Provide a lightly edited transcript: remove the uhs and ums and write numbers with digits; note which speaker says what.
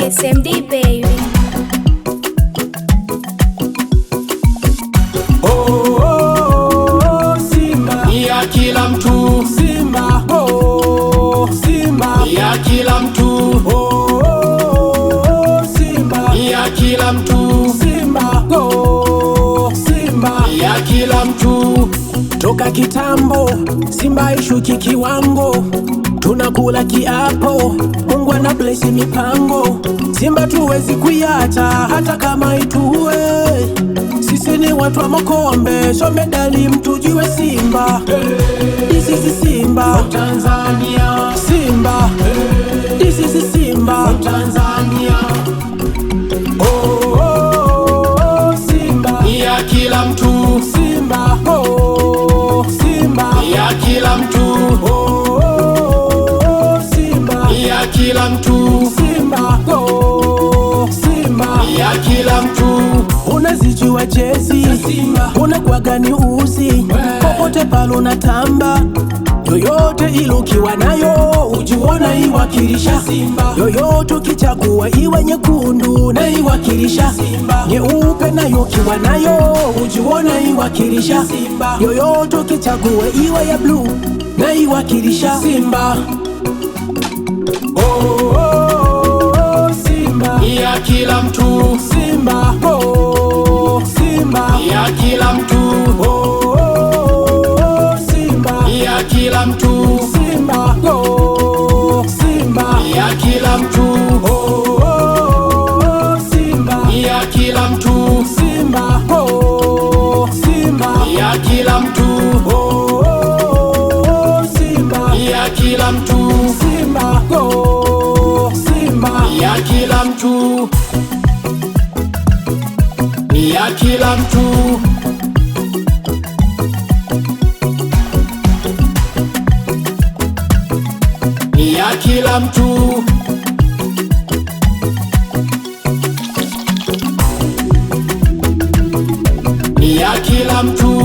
Speaker 1: SMD baby.
Speaker 2: Simba ya kila mtu, Simba Simba ya kila mtu, Simba ya kila mtu, Simba Simba ya kila mtu. Toka kitambo Simba ishuki kiwango, tunakula kiapo, Mungu ana bless mipango. Simba tuwezi kuiacha hata kama ituwe, sisi ni watu wa Makombe, so medali mtujue Simba. This is Simba from Tanzania, Simba. This is Simba from Tanzania. Simba ya kila mtu, Simba Simba ya kila mtu, Simba ya kila mtu, Simba Simba ya kila mtu. Unazijua jezi Simba, unakuwaga ni uzi popote pale unatamba, yoyote ilukiwa nayo ujiona iwakilisha Simba. Yoyote ukichagua iwe nyekundu na iwakilisha Simba, nyeupe nayo kiwa nayo ujiona iwakilisha Simba. Yoyote ukichagua iwe ya blue na iwakilisha Simba. Simba ya kila mtu, Simba Simba ya kila mtu, Simba ya kila mtu, Simba Simba ya kila mtu, Simba ya kila mtu, Simba Simba ya kila mtu, Simba ya kila mtu, Simba Simba ya kila mtu, ya kila mtu. Ya kila mtu, ya kila mtu.